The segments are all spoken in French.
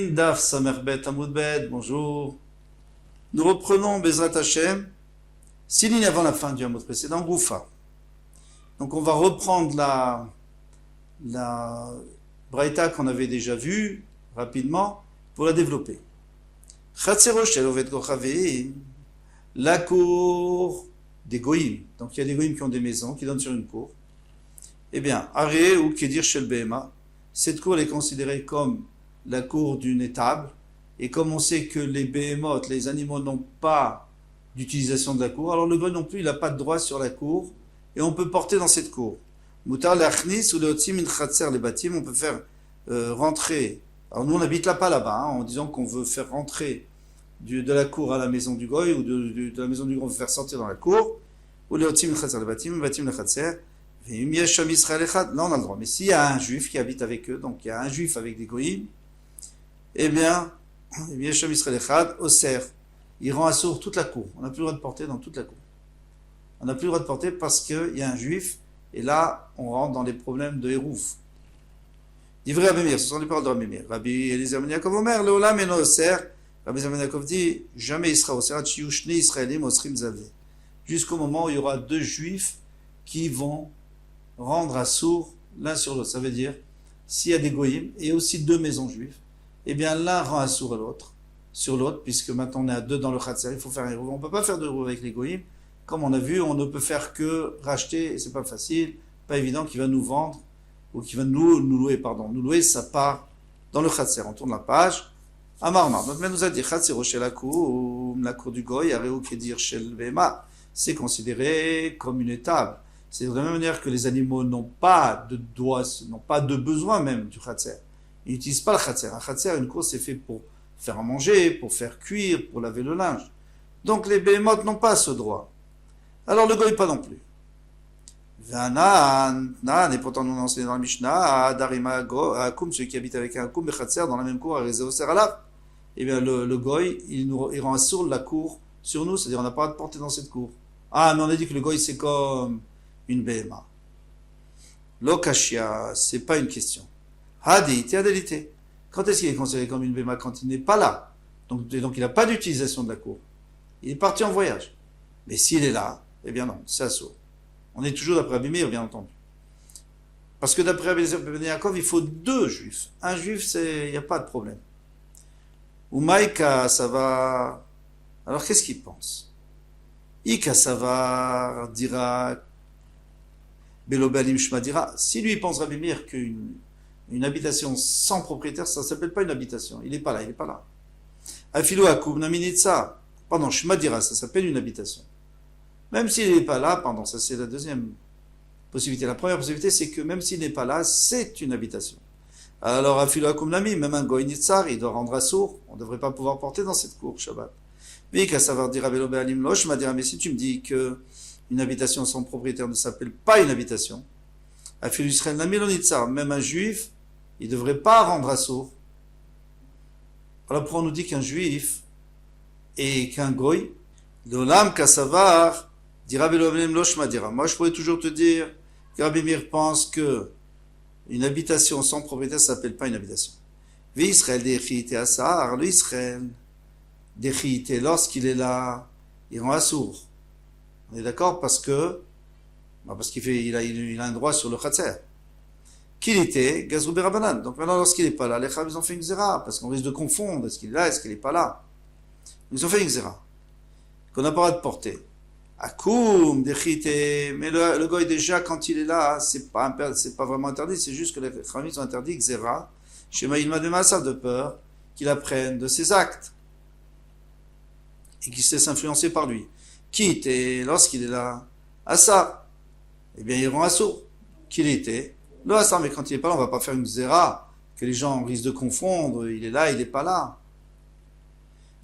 Gittin, Daf Samerbet Amoudbet, bonjour. Nous reprenons Bezrat Hashem, 6 lignes avant la fin du Hamoud précédent, Goufa. Donc on va reprendre la Braïta qu'on avait déjà vue rapidement pour la développer. Chatzeroshel Ovet Gochaveim, la cour des Goïm. Donc il y a des Goïm qui ont des maisons, qui donnent sur une cour. Eh bien, Aré ou Kedir Shel Behema, cette cour est considérée comme la cour d'une étable, et comme on sait que les behemoths, les animaux n'ont pas d'utilisation de la cour, alors le goy non plus, il n'a pas de droit sur la cour, et on peut porter dans cette cour. Mutar l'achnis ou leotzim min chatzer les bâtiments, on peut faire rentrer. Alors nous on n'habite là pas là-bas, en disant qu'on veut faire rentrer de la cour à la maison du goy, ou de la maison du goy on veut faire sortir dans la cour, ou leotzim min chatzer les bâtiments le chatzer. Là on a le droit. Mais s'il y a un juif qui habite avec eux, donc il y a un juif avec des goïms, eh bien, il rend assourd toute la cour. On n'a plus le droit de porter dans toute la cour. On n'a plus le droit de porter parce qu'il y a un juif, et là, on rentre dans les problèmes de Hérouf. Divrei Rabbi Meir, ce sont les paroles de Rabbi Meir. Rabbi Eliezer ben Yaakov Omer, Leolam eno oser. Rabbi Eliezer ben Yaakov dit, jamais il sera oser, ad shiyu shni Israélim osrim zave. Jusqu'au moment où il y aura deux juifs qui vont rendre assourd l'un sur l'autre. Ça veut dire, s'il y a des goïms et aussi deux maisons juives, eh bien l'un rend assourd à l'autre, sur l'autre, puisque maintenant on est à deux dans le khatser, il faut faire un héros. On ne peut pas faire de héros avec les goïms. Comme on a vu, on ne peut faire que racheter, et c'est pas facile, pas évident qu'il va nous vendre, ou qu'il va nous louer sa part dans le khatser. On tourne la page. Amarmar. Donc, nous a dit, khatser chez la cour du goy, areu kedir shel behema. C'est considéré comme une étable. C'est de la même manière que les animaux n'ont pas de droit, n'ont pas de besoin même du khatser. Ils n'utilisent pas le khatser. Un khatser, une cour, c'est fait pour faire à manger, pour faire cuire, pour laver le linge. Donc les behemoths n'ont pas ce droit. Alors le goy pas non plus. Et pourtant nous enseignons dans la Mishnah, Darima Akum, celui qui habite avec un Akum, et khatser dans la même cour, eh bien le goy, il rend assourd la cour sur nous, c'est-à-dire on n'a pas de porter dans cette cour. Ah, mais on a dit que le goy c'est comme une behema. Lokashia, c'est pas une question. Hadité, adélité. Quand est-ce qu'il est considéré comme une behema? Quand il n'est pas là. Donc il n'a pas d'utilisation de la cour. Il est parti en voyage. Mais s'il est là, eh bien non, c'est assourd. On est toujours d'après Rabbi Meir, bien entendu. Parce que d'après Rabbi ben Yaakov, il faut deux juifs. Un juif, il n'y a pas de problème. Umaïka, ça va. Alors qu'est-ce qu'il pense? Ika, ça va, dira. Belobalim Shma dira. Si lui, il pense Rabbi Meir qu'une habitation sans propriétaire, ça ne s'appelle pas une habitation. Il n'est pas là, il n'est pas là. Afilo Akoub Naminitsa. Pardon, Shma dira, ça s'appelle une habitation. Même s'il n'est pas là, pardon, ça c'est la deuxième possibilité. La première possibilité, c'est que même s'il n'est pas là, c'est une habitation. Alors, Afilo Akoub Nami, même un Goy Nitzar, il doit rendre assourd. On ne devrait pas pouvoir porter dans cette cour, Shabbat. Mais qu'à savoir dire Belobalim Lo, Shma dira, mais si tu me dis que une habitation sans propriétaire ne s'appelle pas une habitation. Afil Israël Namilonitsar, même un juif, il ne devrait pas rendre assourd. Alors pourquoi on nous dit qu'un juif et qu'un goy, l'olam kassavar, dira belovenem loshma dira. Moi je pourrais toujours te dire que Rabbi Meir pense que une habitation sans propriétaire ne s'appelle pas une habitation. Vi Israël dechite asar, le Israël dechite, lorsqu'il est là, il rend assourd. On est d'accord parce qu'il a un droit sur le khatser. Qu'il était gazrou berabanan. Donc maintenant, lorsqu'il n'est pas là, les Chachamim ils ont fait une xéra parce qu'on risque de confondre. Est-ce qu'il est là, est-ce qu'il n'est pas là? Ils ont fait une xéra qu'on n'a pas le droit de porter. Akoum dechite, mais le goy déjà quand il est là, c'est pas vraiment interdit. C'est juste que les Chachamim ont interdit xéra. Shema ilma de massa, de peur qu'il apprenne de ses actes et qu'il se laisse influencer par lui. Quitte, et lorsqu'il est là, Assar, eh bien, il rend assourd. Qu'il était, le Assar, mais quand il n'est pas là, on ne va pas faire une zéra, que les gens risquent de confondre, il est là, il n'est pas là.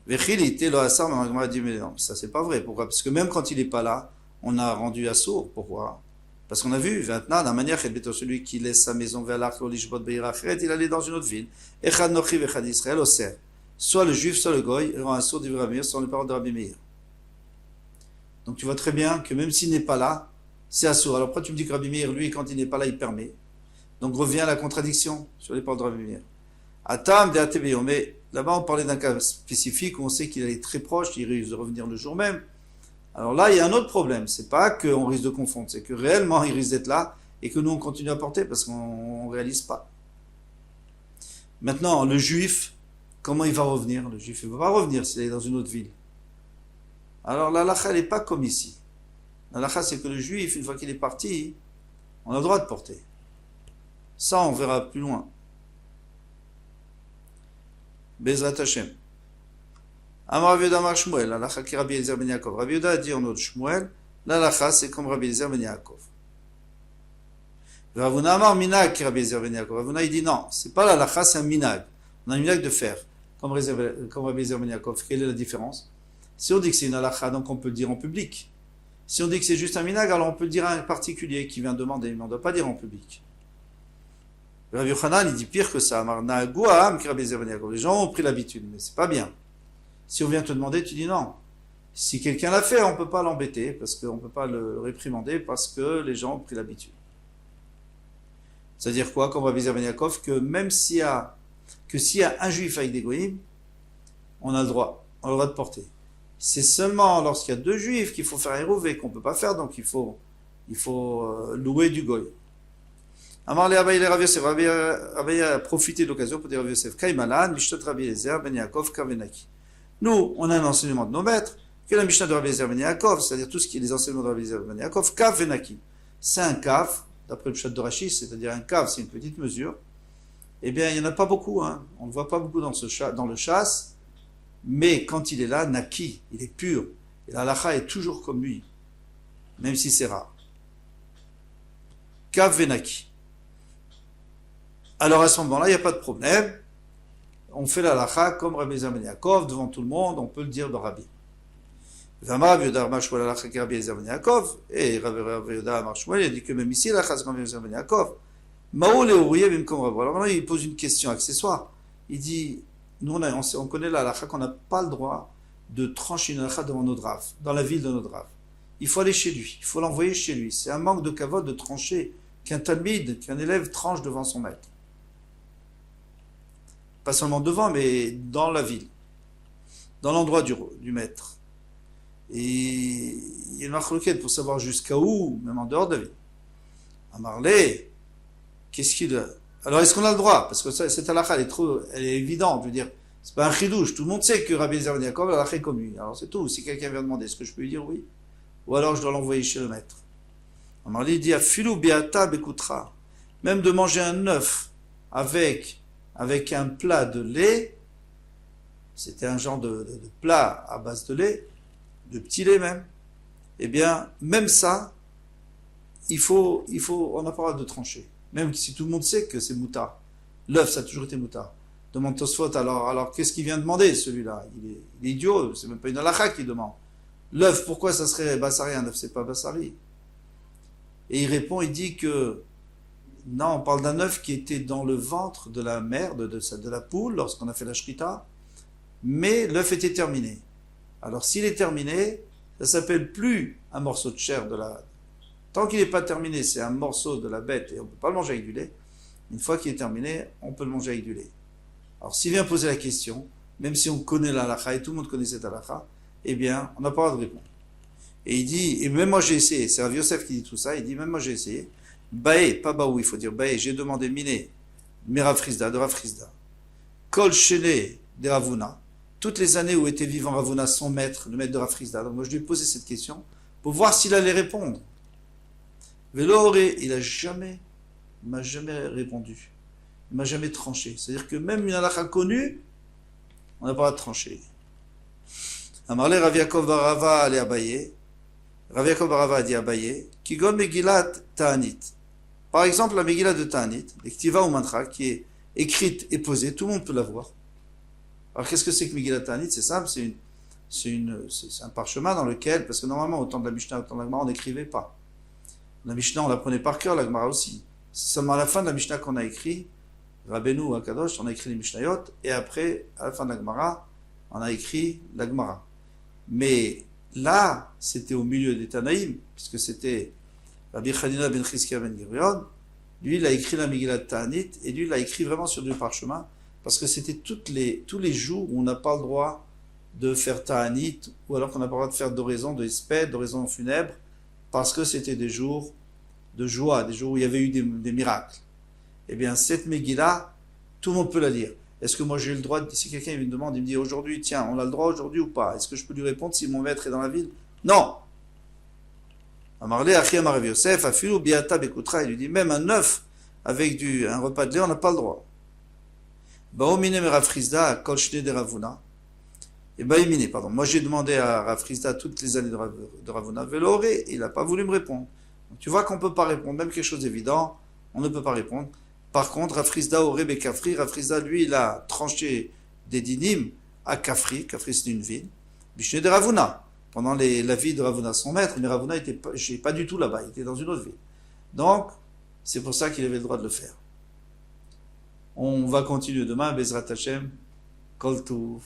Vechil était le Assar, mais on a dit, mais non, ça c'est pas vrai. Pourquoi? Parce que même quand il n'est pas là, on a rendu assourd. Pourquoi? Parce qu'on a vu, maintenant, la manière, celui qui laisse sa maison vers l'Arclo, l'Ishbot, Beirachret, il allait dans une autre ville. Echad Nochi, Echad Israël, Oser. Soit le juif, soit le goy, il rend assourd du Rabbi Meir, sans les paroles de Rabbi Meir. Donc tu vois très bien que même s'il n'est pas là, c'est assourd. Alors pourquoi tu me dis que Rabbi Meir, lui, quand il n'est pas là, il permet? Donc revient la contradiction sur les paroles de Rabbi Meir. Atam de Atebeyo. Mais là-bas, on parlait d'un cas spécifique où on sait qu'il est très proche, il risque de revenir le jour même. Alors là, il y a un autre problème. C'est pas qu'on risque de confondre, c'est que réellement, il risque d'être là et que nous, on continue à porter parce qu'on ne réalise pas. Maintenant, le juif, comment il va revenir? Le juif, il ne va pas revenir s'il est dans une autre ville. Alors la halakha, elle n'est pas comme ici. La halakha, c'est que le juif, une fois qu'il est parti, on a le droit de porter. Ça, on verra plus loin. Bezrat Hashem. Amar Rabbi Yehuda Amar Shmuel, halakha ki Rabbi Eliezer ben Yaakov. Rabbi Yehuda a dit en autre Shmuel, la halakha, c'est comme Rabbi Eliezer ben Yaakov. Ravuna Amar minag ki Rabbi Eliezer ben Yaakov. Ravuna, il dit non, c'est pas la halakha, c'est un minag. On a un minag de faire, comme Rabbi Eliezer ben Yaakov. Quelle est la différence? Si on dit que c'est une halakha, donc on peut le dire en public. Si on dit que c'est juste un minag, alors on peut le dire à un particulier qui vient demander, mais on ne doit pas dire en public. Rabbi Yochanan, il dit pire que ça. Les gens ont pris l'habitude, mais c'est pas bien. Si on vient te demander, tu dis non. Si quelqu'un l'a fait, on ne peut pas l'embêter, parce qu'on ne peut pas le réprimander, parce que les gens ont pris l'habitude. C'est-à-dire quoi, comme Rabbi Ben Yaakov, que même s'il y a un juif avec des goïms, on a le droit de porter. C'est seulement lorsqu'il y a deux juifs qu'il faut faire un hérouvé, qu'on ne peut pas faire, donc il faut louer du goy. Amar le Abaye le Rav Yosef, Abaye a profité de l'occasion pour dire Rav Yosef, Kaimalan, Mishtot Rabbi Eliezer ben Yaakov Kavenaki. Nous, on a un enseignement de nos maîtres, que la Mishnah de Rabbi Eliezer ben Yaakov, c'est-à-dire tout ce qui est les enseignements de Rabbi Eliezer ben Yaakov, Kavenaki. C'est un kaf, d'après le Pshat de Rashi, c'est-à-dire un kaf, c'est une petite mesure. Eh bien, il n'y en a pas beaucoup, hein. On ne le voit pas beaucoup dans le chasse, mais quand il est là, Naki, il est pur. Et la halakha est toujours comme lui, même si c'est rare. Kav Venaki. Alors à ce moment-là, il n'y a pas de problème. On fait la halakha comme Rabbi Eliezer ben Yaakov, devant tout le monde, on peut le dire de Rabbi. V'amar Rabbi Yehuda Amar Shmuel halakha ki Rabbi Eliezer ben Yaakov, et Rabbi Yehuda Amar Shmuel, il a dit que même ici, la halakha c'est comme Rabbi Eliezer ben Yaakov. Mao le'ouriye bimkom Rabbi. Alors maintenant, il pose une question accessoire. Il dit, nous on connaît la halakha qu'on n'a pas le droit de trancher une halakha devant notre Rav, dans la ville de notre Rav. Il faut aller chez lui, il faut l'envoyer chez lui. C'est un manque de kavod de trancher, qu'un talmid, qu'un élève tranche devant son maître. Pas seulement devant, mais dans la ville, dans l'endroit du maître. Et il y a une marque pour savoir jusqu'à où, même en dehors de la ville. À Marley, qu'est-ce qu'il a? Alors est-ce qu'on a le droit? Parce que cette halakha, elle est évidente, je veux dire, c'est pas un chidouche. Tout le monde sait que Rabbi Eliezer ben Yaakov, la halakha est comme lui. Alors c'est tout. Si quelqu'un vient demander, est-ce que je peux lui dire oui? Ou alors je dois l'envoyer chez le maître. À Marley, il dit, Afilou biata bekutra. Même de manger un œuf avec un plat de lait, c'était un genre de plat à base de lait, de petit lait même, eh bien, même ça, on n'a pas le droit de trancher. Même si tout le monde sait que c'est moutard. L'œuf, ça a toujours été moutard. Demande Tosfot, alors qu'est-ce qu'il vient demander, celui-là? Il est idiot, c'est même pas une halakha qu'il demande. L'œuf, pourquoi ça serait bassari? Un œuf, c'est pas bassari. Et il répond, il dit que non, on parle d'un œuf qui était dans le ventre de la mère, de la poule, lorsqu'on a fait la shrita, mais l'œuf était terminé. Alors s'il est terminé, ça s'appelle plus un morceau de chair de la... Tant qu'il n'est pas terminé, c'est un morceau de la bête et on ne peut pas le manger avec du lait. Une fois qu'il est terminé, on peut le manger avec du lait. Alors s'il vient poser la question, même si on connaît la halakha et tout le monde connaît cette halakha, eh bien, on n'a pas le droit de répondre. Et il dit, et même moi j'ai essayé, c'est Rav Yosef qui dit tout ça, il dit, même moi j'ai essayé, Baé, pas Baou, il faut dire Baé, j'ai demandé Miné, Merav Frisda, de Rav Frisda, Kol Shene de Ravuna, toutes les années où était vivant Ravuna, son maître, le maître de Rav Frisda. Donc moi je lui ai posé cette question pour voir s'il allait répondre. Veloré, il m'a jamais répondu, il m'a jamais tranché. C'est-à-dire que même une halakha connue, on n'a pas à trancher. Amarle Rav Yaakov Barava allait Abaye. Rav Yaakov Barava a dit Abaye, Kigon Megillat Ta'anit. Par exemple, la Megillah de Ta'anit, l'Ektiva ou Mantra, qui est écrite et posée, tout le monde peut la voir. Alors qu'est-ce que c'est que Megillah Ta'anit? C'est simple, c'est un parchemin dans lequel, parce que normalement, au temps de la Mishnah, au temps de la Gemara, on n'écrivait pas. La Mishnah, on la prenait par cœur, la Gemara aussi. C'est seulement à la fin de la Mishnah qu'on a écrit, Rabbeinu ou Akadosh, on a écrit les Mishnayot, et après, à la fin de la Gemara, on a écrit la Gemara. Mais là, c'était au milieu des Tanaïm, puisque c'était Rabbi Chanina ben Chizkiya ben Gurion. Lui, il a écrit la Megillah Ta'anit, et lui, il a écrit vraiment sur du parchemin, parce que c'était tous les jours où on n'a pas le droit de faire ta'anit, ou alors qu'on n'a pas le droit de faire d'oraison, de espède, d'oraison funèbre, parce que c'était des jours de joie, des jours où il y avait eu des miracles. Eh bien, cette Megillah, tout le monde peut la lire. Est-ce que moi j'ai le droit, si quelqu'un me demande, il me dit aujourd'hui, tiens, on a le droit aujourd'hui ou pas? Est-ce que je peux lui répondre si mon maître est dans la ville? Non! Amarle, Achim Arav Yosef, Afilu, Biata, Bekoutra, il lui dit, même un œuf avec un repas de lait, on n'a pas le droit. Baomine Rav Frisda, Kol Shne de Ravuna. Et Baomine, pardon. Moi j'ai demandé à Rav Frisda toutes les années de Ravuna, Veloré, il n'a pas voulu me répondre. Donc, tu vois qu'on ne peut pas répondre, même quelque chose d'évident, on ne peut pas répondre. Par contre, Rav Frisda aurait Bekafri, Rav Frisda, lui, il a tranché des dinim à Kafri, Kafri c'est une ville, Bishne de Ravuna, pendant la vie de Ravuna, son maître, mais Ravuna n'était pas du tout là-bas, il était dans une autre ville. Donc, c'est pour ça qu'il avait le droit de le faire. On va continuer demain, Bezrat Hashem, Kol Touf.